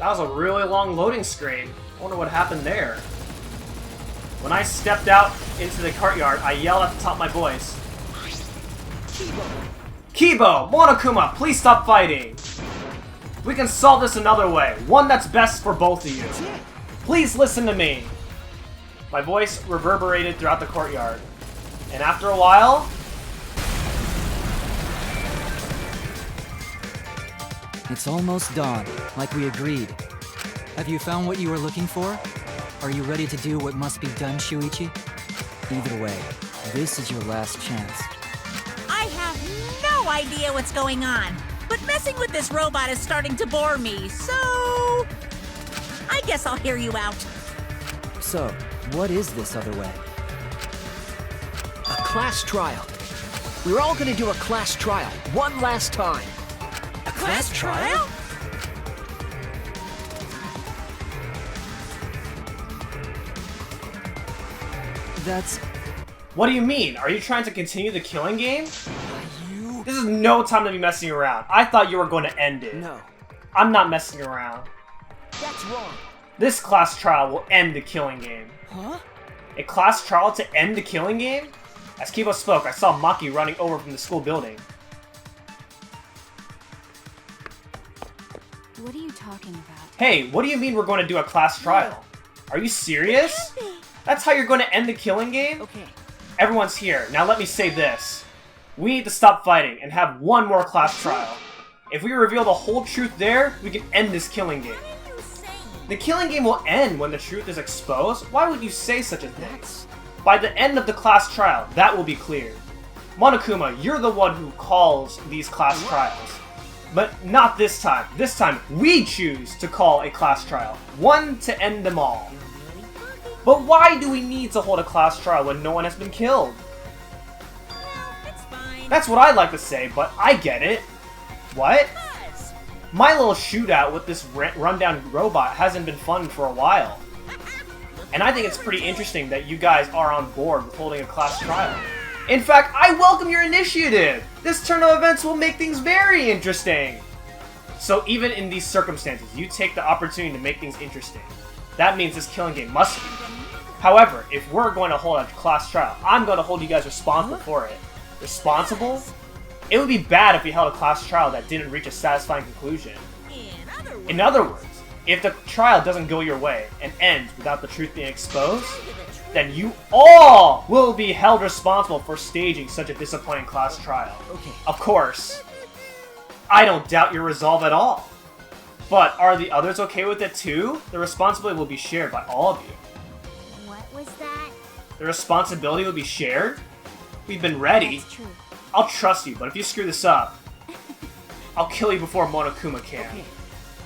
That was a really long loading screen. I wonder what happened there. When I stepped out into the courtyard, I yelled at the top of my voice. Keebo! Monokuma, please stop fighting! We can solve this another way. One that's best for both of you. Please listen to me! My voice reverberated throughout the courtyard. And after a while... It's almost dawn, like we agreed. Have you found what you were looking for? Are you ready to do what must be done, Shuichi? Either way, this is your last chance. I have no idea what's going on, but messing with this robot is starting to bore me, so... I guess I'll hear you out. So, what is this other way? A class trial. We're all gonna do a class trial, one last time. A class trial? That's... What do you mean? Are you trying to continue the killing game? This is no time to be messing around. I thought you were going to end it. No. I'm not messing around. That's wrong. This class trial will end the killing game. Huh? A class trial to end the killing game? As Keebo spoke, I saw Maki running over from the school building. What are you talking about? Hey, what do you mean we're going to do a class trial? Are you serious? That's how you're going to end the killing game? Okay. Everyone's here. Now let me say this. We need to stop fighting and have one more class trial. If we reveal the whole truth there, we can end this killing game. The killing game will end when the truth is exposed? Why would you say such a thing? By the end of the class trial, that will be clear. Monokuma, you're the one who calls these class trials. But not this time. This time, we choose to call a class trial. One to end them all. But why do we need to hold a class trial when no one has been killed? It's fine. That's what I'd like to say, but I get it. What? My little shootout with this rundown robot hasn't been fun for a while. And I think it's pretty interesting that you guys are on board with holding a class trial. In fact, I welcome your initiative! This turn of events will make things very interesting! So even in these circumstances, you take the opportunity to make things interesting. That means this killing game must be. However, if we're going to hold a class trial, I'm going to hold you guys responsible for it. Responsible? It would be bad if we held a class trial that didn't reach a satisfying conclusion. In other words, if the trial doesn't go your way and ends without the truth being exposed, then you all will be held responsible for staging such a disappointing class trial. Okay. Of course, I don't doubt your resolve at all. But are the others okay with it too? The responsibility will be shared by all of you. What was that? The responsibility will be shared? We've been ready. That's true. I'll trust you, but if you screw this up, I'll kill you before Monokuma can. Okay.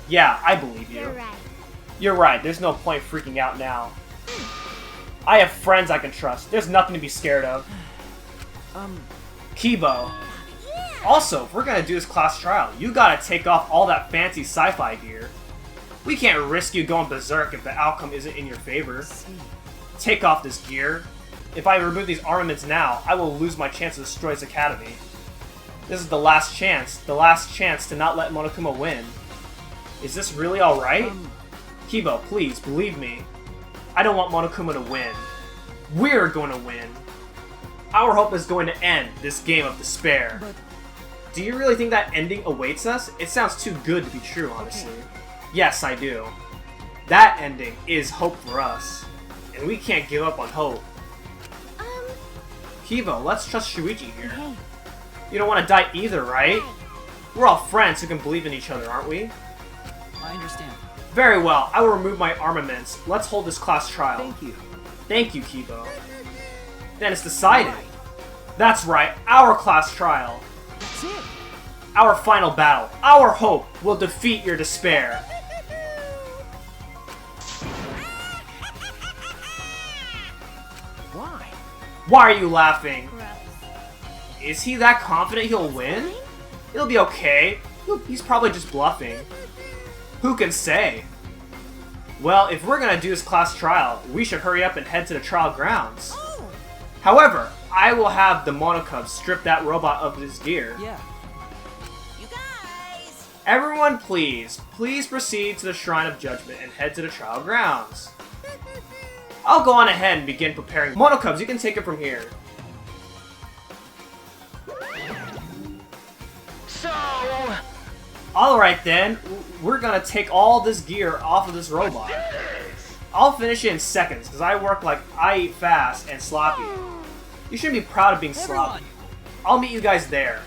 Yeah, I believe you. You're right. You're right, there's no point freaking out now. I have friends I can trust. There's nothing to be scared of. Keebo. Also, if we're gonna do this class trial, you gotta take off all that fancy sci-fi gear. We can't risk you going berserk if the outcome isn't in your favor. Take off this gear. If I remove these armaments now, I will lose my chance to destroy this academy. This is the last chance to not let Monokuma win. Is this really alright? Keebo, please, believe me. I don't want Monokuma to win. We're going to win. Our hope is going to end this game of despair. But... Do you really think that ending awaits us? It sounds too good to be true, honestly. Yes, I do. That ending is hope for us. And we can't give up on hope. Keebo, let's trust Shuichi here. Okay. You don't want to die either, right? We're all friends who can believe in each other, aren't we? I understand. Very well, I will remove my armaments. Let's hold this class trial. Thank you. Thank you, Keebo. Then it's decided. That's right, our class trial. That's it. Our final battle. Our hope will defeat your despair. Why? Why are you laughing? Gross. Is he that confident he'll win? He'll be okay. He's probably just bluffing. Who can say? Well, if we're gonna do this class trial, we should hurry up and head to the trial grounds. However, I will have the Monokuma strip that robot of his gear. Yeah. You guys! Everyone, please proceed to the Shrine of Judgment and head to the trial grounds. I'll go on ahead and begin preparing. Monokubs, you can take it from here. So... Alright then, we're gonna take all this gear off of this robot. I'll finish it in seconds, because I work like I eat fast and sloppy. You shouldn't be proud of being sloppy. I'll meet you guys there.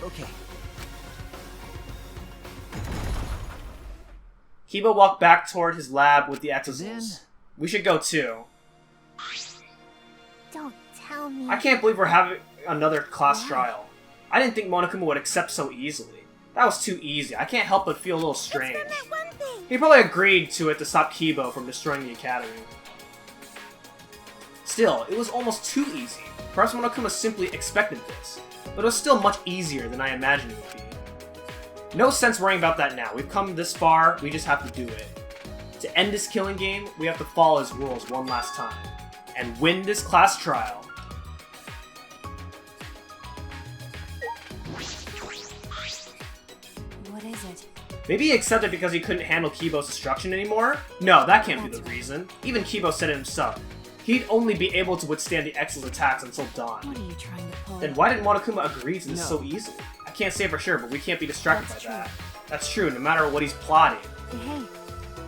Okay. Keebo walked back toward his lab with the exosols. We should go too. Don't tell me. I can't believe we're having another class trial. I didn't think Monokuma would accept so easily. That was too easy. I can't help but feel a little strange. He probably agreed to it to stop Keebo from destroying the academy. Still, it was almost too easy. Perhaps Monokuma simply expected this, but it was still much easier than I imagined it would be. No sense worrying about that now. We've come this far, we just have to do it. To end this killing game, we have to follow his rules one last time, and win this class trial. What is it? Maybe he accepted because he couldn't handle Keebo's destruction anymore? No, that can't be the reason. Even Keebo said it himself. He'd only be able to withstand the Exil's attacks until dawn. What are you trying to pull? Then why didn't Monokuma agree to this so easily? I can't say for sure, but we can't be distracted by that. That's true, no matter what he's plotting. Hey.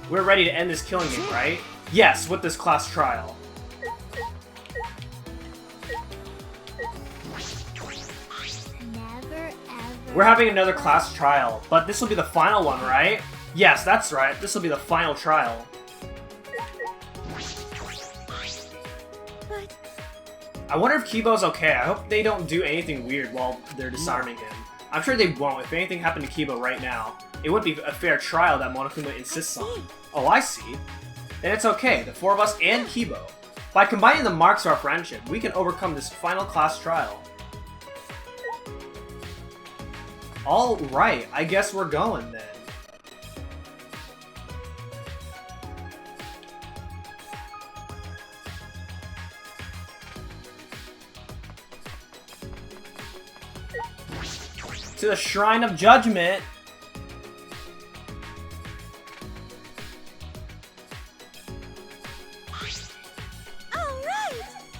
We're ready to end this killing game, right? Yes, with this class trial. Never ever. We're having another class trial, but this will be the final one, right? Yes, that's right. This will be the final trial. But I wonder if Keebo's okay. I hope they don't do anything weird while they're disarming him. I'm sure they won't. If anything happened to Keebo right now, it wouldn't be a fair trial that Monokuma insists on. Oh, I see. Then it's okay. The four of us and Keebo. By combining the marks of our friendship, we can overcome this final class trial. Alright, I guess we're going then. To the Shrine of Judgment.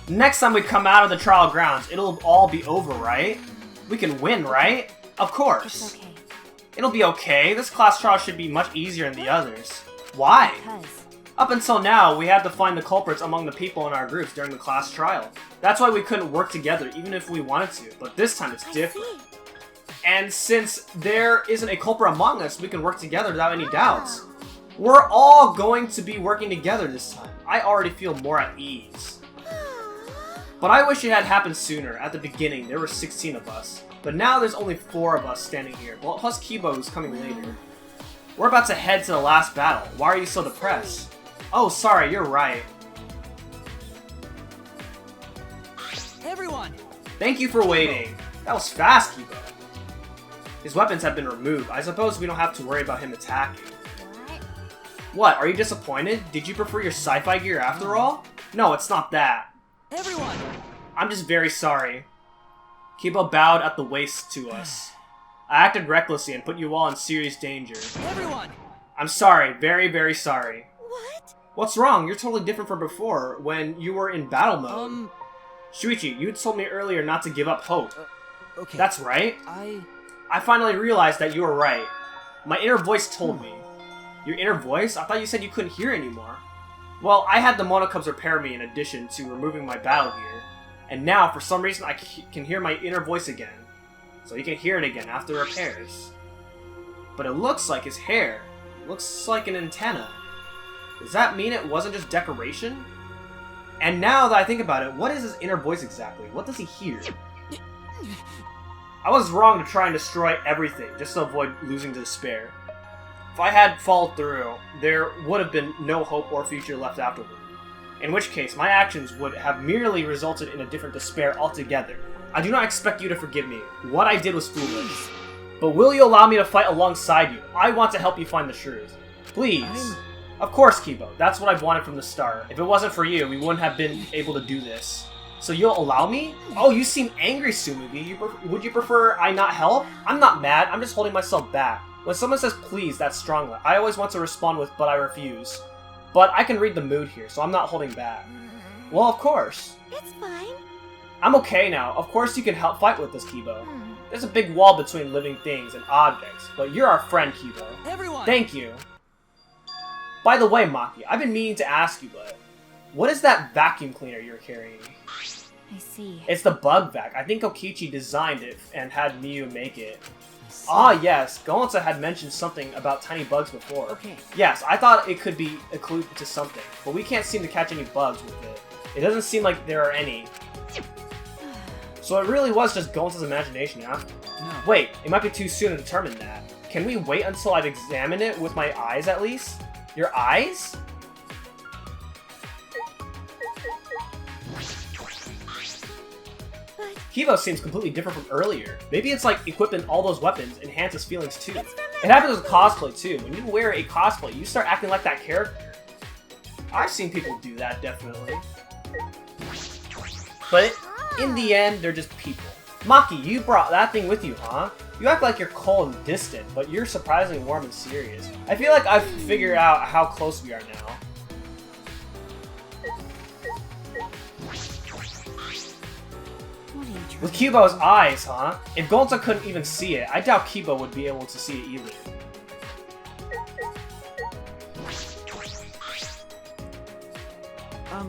Next time we come out of the trial grounds, it'll all be over, right? We can win, right? Of course. it's okay. It'll be okay. This class trial should be much easier than the others. Why? Because Up until now, we had to find the culprits among the people in our groups during the class trial. That's why we couldn't work together, even if we wanted to. But this time it's different. And since there isn't a culprit among us, we can work together without any doubts. We're all going to be working together this time. I already feel more at ease. But I wish it had happened sooner. At the beginning, there were 16 of us. But now there's only 4 of us standing here. Well, plus Keebo, who's coming later. We're about to head to the last battle. Why are you so depressed? Oh, sorry, you're right. Everyone! Thank you for waiting. That was fast, Keebo. His weapons have been removed. I suppose we don't have to worry about him attacking. what? What, are you disappointed? Did you prefer your sci-fi gear after all? No, it's not that. Everyone! I'm just very sorry. Keebo bowed at the waist to us. I acted recklessly and put you all in serious danger. Everyone! I'm sorry, very, very sorry. What? What's wrong? You're totally different from before, when you were in battle mode. Shuichi, you told me earlier not to give up hope. Okay. That's right. I finally realized that you were right. My inner voice told me. Your inner voice? I thought you said you couldn't hear anymore. Well, I had the Monokubs repair me in addition to removing my battle gear. And now, for some reason, I can hear my inner voice again. So you can hear it again after repairs. But it looks like his hair. Looks like an antenna. Does that mean it wasn't just decoration? And now that I think about it, what is his inner voice exactly? What does he hear? I was wrong to try and destroy everything, just to avoid losing to despair. If I had followed through, there would have been no hope or future left afterward. In which case, my actions would have merely resulted in a different despair altogether. I do not expect you to forgive me. What I did was foolish. But will you allow me to fight alongside you? I want to help you find the truth. Please. Of course, Keebo. That's what I've wanted from the start. If it wasn't for you, we wouldn't have been able to do this. So you'll allow me? Oh, you seem angry, Sumugi. Would you prefer I not help? I'm not mad. I'm just holding myself back. When someone says please that strongly, I always want to respond with but I refuse. But I can read the mood here, so I'm not holding back. Well, of course. It's fine. I'm okay now. Of course you can help fight with us, Keebo. There's a big wall between living things and objects, but you're our friend, Keebo. Everyone! Thank you. By the way, Maki, I've been meaning to ask you, but what is that vacuum cleaner you're carrying? I see. It's the bug vac. I think Kokichi designed it and had Miyu make it. Ah, yes. Gonza had mentioned something about tiny bugs before. Okay. Yes, I thought it could be included to something, but we can't seem to catch any bugs with it. It doesn't seem like there are any. So it really was just Gonza's imagination, huh? No. Wait, it might be too soon to determine that. Can we wait until I've examined it with my eyes at least? Your eyes? Keebo seems completely different from earlier. Maybe it's like equipping all those weapons enhances feelings too. It happens with cosplay too. When you wear a cosplay, you start acting like that character. I've seen people do that, definitely. But in the end, they're just people. Maki, you brought that thing with you, huh? You act like you're cold and distant, but you're surprisingly warm and serious. I feel like I've figured out how close we are now. With Keebo's eyes, huh? If Gonza couldn't even see it, I doubt Keebo would be able to see it either.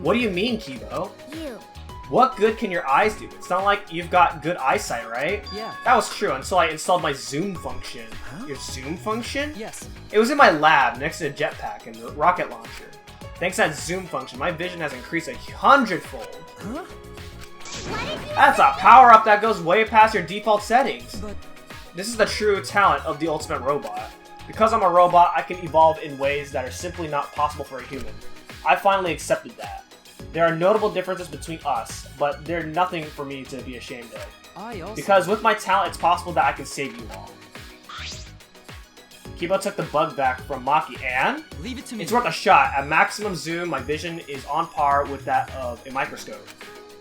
What do you mean, Keebo? You. What good can your eyes do? It's not like you've got good eyesight, right? Yeah. That was true until I installed my zoom function. Huh? Your zoom function? Yes. It was in my lab next to the jetpack and the rocket launcher. Thanks to that zoom function, my vision has increased 100-fold. Huh? That's a power-up that goes way past your default settings. But This is the true talent of the ultimate robot. Because I'm a robot, I can evolve in ways that are simply not possible for a human. I finally accepted that. There are notable differences between us, but they're nothing for me to be ashamed of. I also... Because with my talent, it's possible that I can save you all. Keebo took the bug back from Maki, and Leave it to me. it's worth a shot. At maximum zoom, my vision is on par with that of a microscope.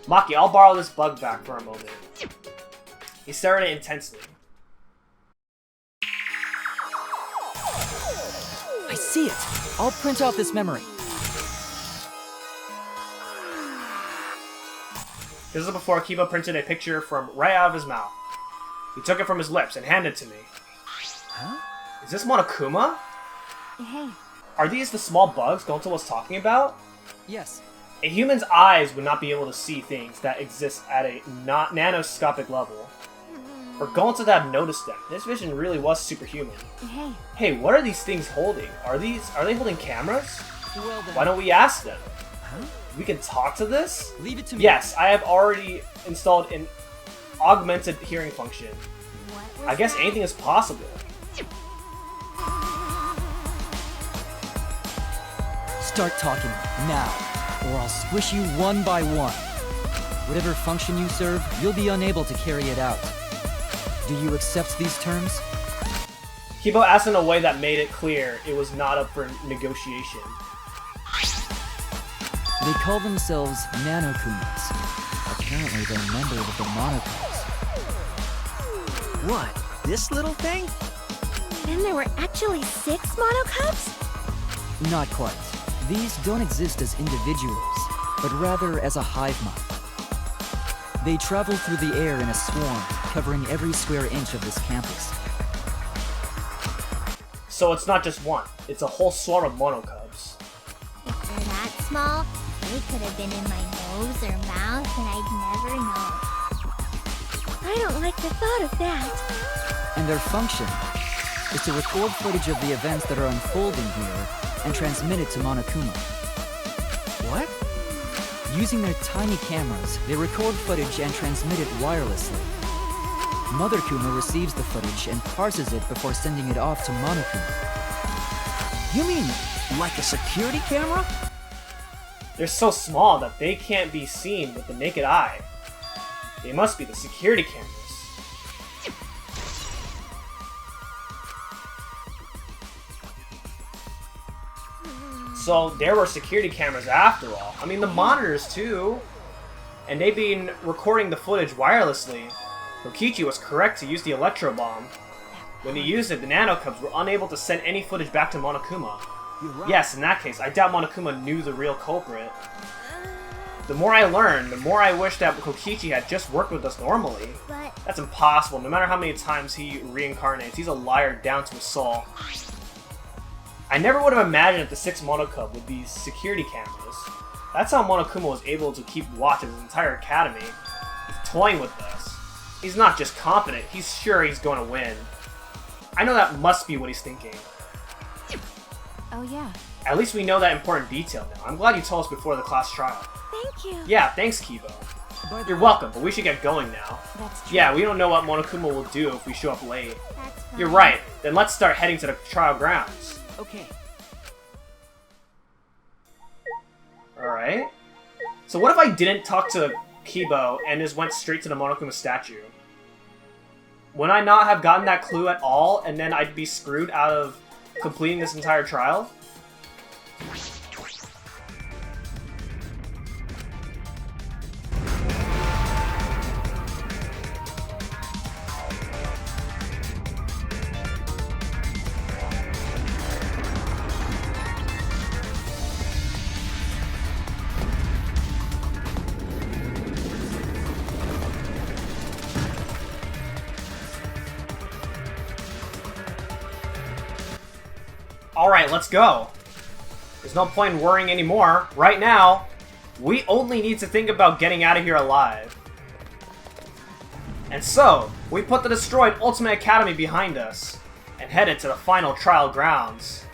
Maki, I'll borrow this bug back for a moment. He stared at it intensely. I see it. I'll print out this memory. This is before Keebo printed a picture from right out of his mouth. He took it from his lips and handed it to me. Huh? Is this Monokuma? Hey. Are these the small bugs Gonta was talking about? Yes. A human's eyes would not be able to see things that exist at a not nanoscopic level. For Gonta to have noticed them, this vision really was superhuman. Hey. Hey, what are these things holding? Are they holding cameras? Well then... Why don't we ask them? Huh? We can talk to this? Leave it to me. Yes, I have already installed an augmented hearing function. What was I guess that? anything is possible. Start talking now, or I'll squish you one by one. Whatever function you serve, you'll be unable to carry it out. Do you accept these terms? Keebo asked in a way that made it clear it was not up for negotiation. They call themselves Nanokumas. Apparently they're members of the Monokumas. What? This little thing? Then there were actually 6 Monocups? Not quite. These don't exist as individuals, but rather as a hive mind. They travel through the air in a swarm, covering every square inch of this campus. So it's not just one, it's a whole swarm of monocubs. If they're that small, they could have been in my nose or mouth and I'd never know. I don't like the thought of that. And their function is to record footage of the events that are unfolding here and transmit it to Monokuma. What? Using their tiny cameras, they record footage and transmit it wirelessly. Mother Kuma receives the footage and parses it before sending it off to Monokuma. You mean like a security camera? They're so small that they can't be seen with the naked eye. They must be the security cameras. So there were security cameras after all. I mean, the monitors too. And they've been recording the footage wirelessly. Kokichi was correct to use the electro bomb. When he used it, the nanocubs were unable to send any footage back to Monokuma. You're right. Yes, in that case, I doubt Monokuma knew the real culprit. The more I learn, the more I wish that Kokichi had just worked with us normally. But That's impossible. No matter how many times he reincarnates, he's a liar down to his soul. I never would have imagined that the 6th Monokub would be security cameras. That's how Monokuma was able to keep watch of his entire academy. He's toying with us. He's not just confident, he's sure he's going to win. I know that must be what he's thinking. Oh yeah, At least we know that important detail now. I'm glad you told us before the class trial. thank you. Yeah, thanks, Keebo. By the You're way, welcome, but we should get going now. that's true. Yeah, we don't know what Monokuma will do if we show up late. That's fine. You're right. Then let's start heading to the trial grounds. okay. Alright. So what if I didn't talk to Keebo and just went straight to the Monokuma statue? Would I not have gotten that clue at all, and then I'd be screwed out of completing this entire trial? Alright, let's go. There's no point in worrying anymore. Right now, we only need to think about getting out of here alive. And so, we put the destroyed Ultimate Academy behind us, and headed to the final trial grounds.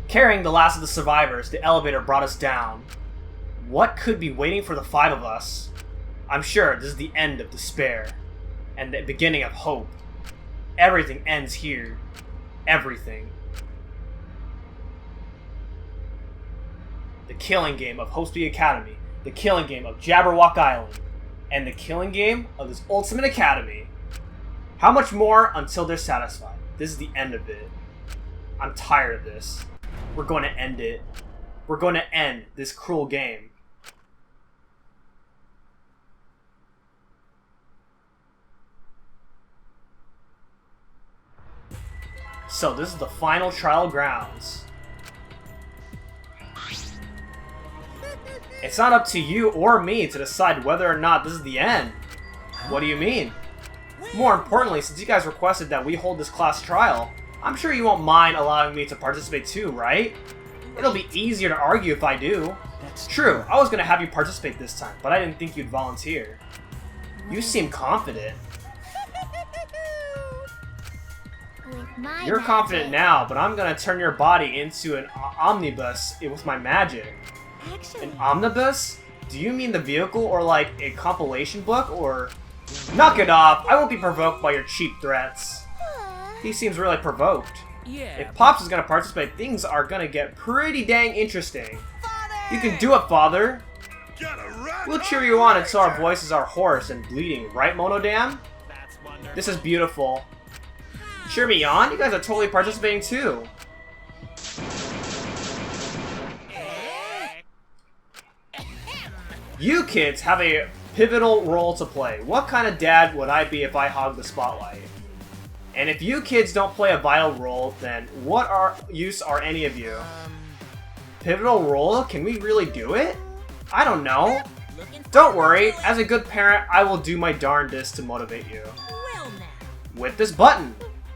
Carrying the last of the survivors, the elevator brought us down. What could be waiting for the 5 of us? I'm sure this is the end of despair, and the beginning of hope. Everything ends here. Everything. The killing game of Hostby Academy, the killing game of Jabberwock Island, and the killing game of this Ultimate Academy. How much more until they're satisfied? This is the end of it. I'm tired of this. We're going to end it. We're going to end this cruel game. So this is the final trial grounds. It's not up to you or me to decide whether or not this is the end. What do you mean? More importantly, since you guys requested that we hold this class trial, I'm sure you won't mind allowing me to participate too, right? It'll be easier to argue if I do. That's True, I was gonna have you participate this time, but I didn't think you'd volunteer. You seem confident. With my You're confident magic. now, but I'm gonna turn your body into an omnibus with my magic. Actually, An omnibus? Do you mean the vehicle, or like a compilation book, or... Knock it off! I won't be provoked by your cheap threats. He seems really provoked. Yeah. If Pops is gonna participate, things are gonna get pretty dang interesting. You can do it, Father! We'll cheer you on until our voices are hoarse and bleeding, right, Monodam? This is beautiful. Cheer me on? You guys are totally participating too. You kids have a pivotal role to play. What kind of dad would I be if I hogged the spotlight? And if you kids don't play a vital role, then what use are any of you? Pivotal role? Can we really do it? I don't know. Don't worry, as a good parent, I will do my darndest to motivate you. Well now. With this button.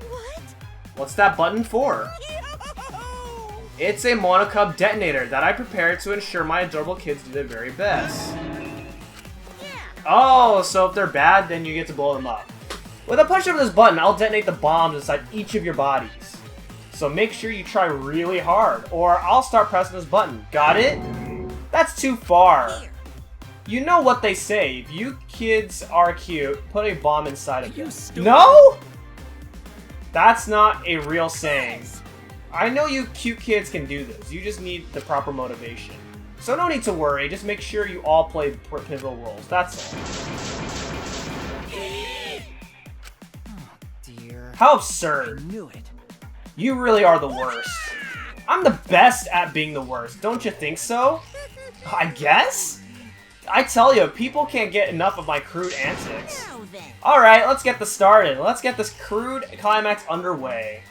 what? What's that button for? It's a Monokuma detonator that I prepared to ensure my adorable kids do their very best. Oh, so if they're bad, then you get to blow them up. With a push of this button, I'll detonate the bombs inside each of your bodies. So make sure you try really hard, or I'll start pressing this button. Got it? That's too far. You know what they say, if you kids are cute, put a bomb inside of them. No? That's not a real saying. I know you cute kids can do this, you just need the proper motivation. So no need to worry, just make sure you all play pivotal roles, that's all. Dear. How I absurd. knew it. You really are the worst. I'm the best at being the worst. Don't you think so? I guess? I tell you, people can't get enough of my crude antics. Alright, let's get this started. Let's get this crude climax underway.